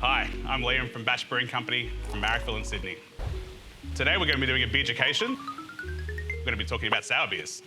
Hi, I'm Liam from Batch Brewing Company from Marrickville in Sydney. Today we're going to be doing a beer education. We're going to be talking about sour beers.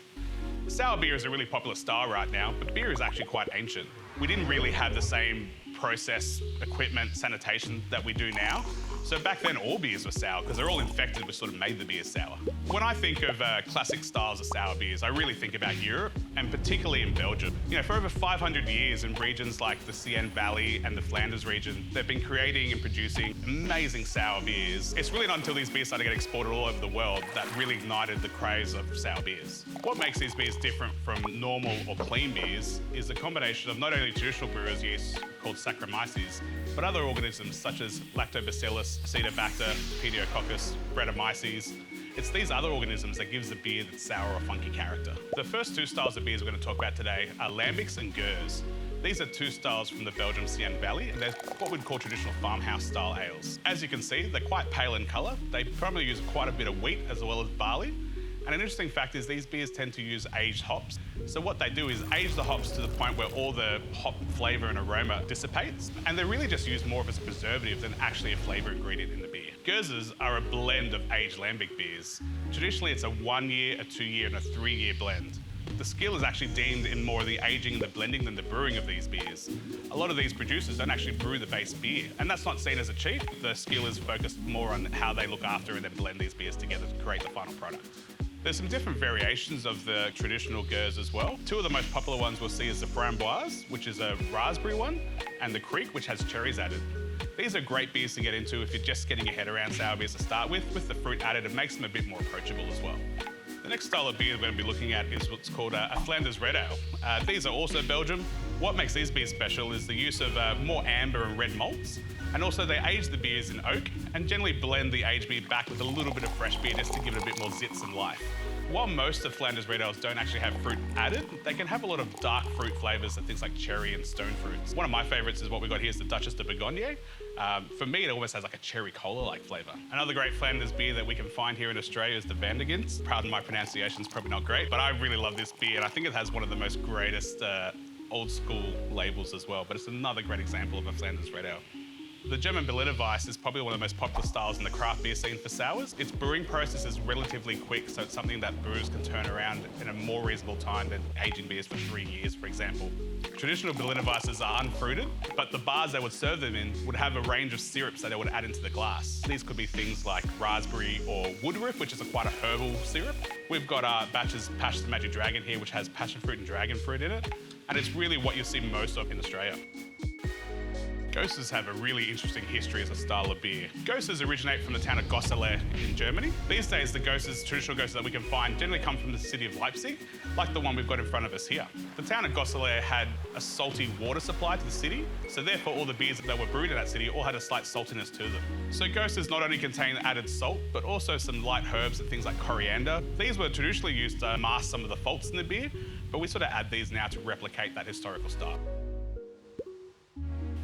Sour beer is a really popular style right now, but beer is actually quite ancient. We didn't really have the same process, equipment, sanitation that we do now. So back then all beers were sour because they're all infected, which sort of made the beer sour. When I think of classic styles of sour beers, I really think about Europe and particularly in Belgium. You know, for over 500 years in regions like the Seine Valley and the Flanders region, they've been creating and producing amazing sour beers. It's really not until these beers started to get exported all over the world that really ignited the craze of sour beers. What makes these beers different from normal or clean beers is the combination of not only traditional brewers' yeast called Saccharomyces, but other organisms such as Lactobacillus, Acetobacter, Pediococcus, Brettanomyces. It's these other organisms that gives the beer that sour or funky character. The first two styles of beers we're going to talk about today are lambics and Gurs. These are two styles from the Belgium Seine Valley, and they're what we'd call traditional farmhouse style ales. As you can see, they're quite pale in colour. They primarily use quite a bit of wheat as well as barley. And an interesting fact is these beers tend to use aged hops. So what they do is age the hops to the point where all the hop flavour and aroma dissipates. And they're really just used more of as a preservative than actually a flavour ingredient in the beer. Gurses are a blend of aged lambic beers. Traditionally, it's a 1 year, a 2 year, and a 3 year blend. The skill is actually deemed in more of the aging and the blending than the brewing of these beers. A lot of these producers don't actually brew the base beer, and that's not seen as a cheat. The skill is focused more on how they look after and then blend these beers together to create the final product. There's some different variations of the traditional Gurs as well. Two of the most popular ones we'll see is the Framboise, which is a raspberry one, and the Kriek, which has cherries added. These are great beers to get into if you're just getting your head around sour beers to start with. With the fruit added, it makes them a bit more approachable as well. The next style of beer we're going to be looking at is what's called a Flanders Red Ale. These are also Belgium. What makes these beers special is the use of more amber and red malts. And also they age the beers in oak and generally blend the aged beer back with a little bit of fresh beer just to give it a bit more zits and life. While most of Flanders Red Ales don't actually have fruit added, they can have a lot of dark fruit flavours and things like cherry and stone fruits. One of my favourites is what we've got here is the Duchess de Bourgogne. For me, it almost has like a cherry cola-like flavour. Another great Flanders beer that we can find here in Australia is the Vandergans. Pardon my pronunciation, it's probably not great, but I really love this beer and I think it has one of the most greatest old school labels as well, but it's another great example of a Flanders Red Ale. The German Berliner Weiss is probably one of the most popular styles in the craft beer scene for sours. Its brewing process is relatively quick, so it's something that brewers can turn around in a more reasonable time than aging beers for 3 years, for example. Traditional Berliner Weisses are unfruited, but the bars they would serve them in would have a range of syrups that they would add into the glass. These could be things like raspberry or woodruff, which is quite a herbal syrup. We've got Batch's Passion Magic Dragon here, which has passion fruit and dragon fruit in it, and it's really what you see most of in Australia. Goses have a really interesting history as a style of beer. Goses originate from the town of Gosselaar in Germany. These days, the Goses, traditional Goses that we can find generally come from the city of Leipzig, like the one we've got in front of us here. The town of Gosselaar had a salty water supply to the city, so therefore all the beers that were brewed in that city all had a slight saltiness to them. So Goses not only contain added salt, but also some light herbs and things like coriander. These were traditionally used to mask some of the faults in the beer, but we sort of add these now to replicate that historical style.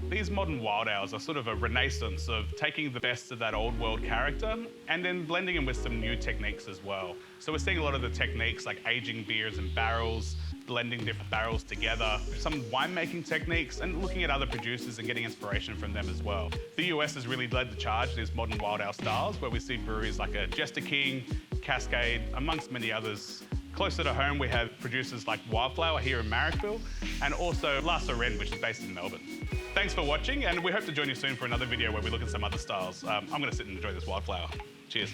These modern wild ales are sort of a renaissance of taking the best of that old world character and then blending them with some new techniques as well. So we're seeing a lot of the techniques like aging beers in barrels, blending different barrels together, some winemaking techniques and looking at other producers and getting inspiration from them as well. The US has really led the charge in these modern wild ale styles where we see breweries like a Jester King, Cascade, amongst many others. Closer to home, we have producers like Wildflower here in Marrickville and also La Sorenne, which is based in Melbourne. Thanks for watching, and we hope to join you soon for another video where we look at some other styles. I'm going to sit and enjoy this Wildflower. Cheers.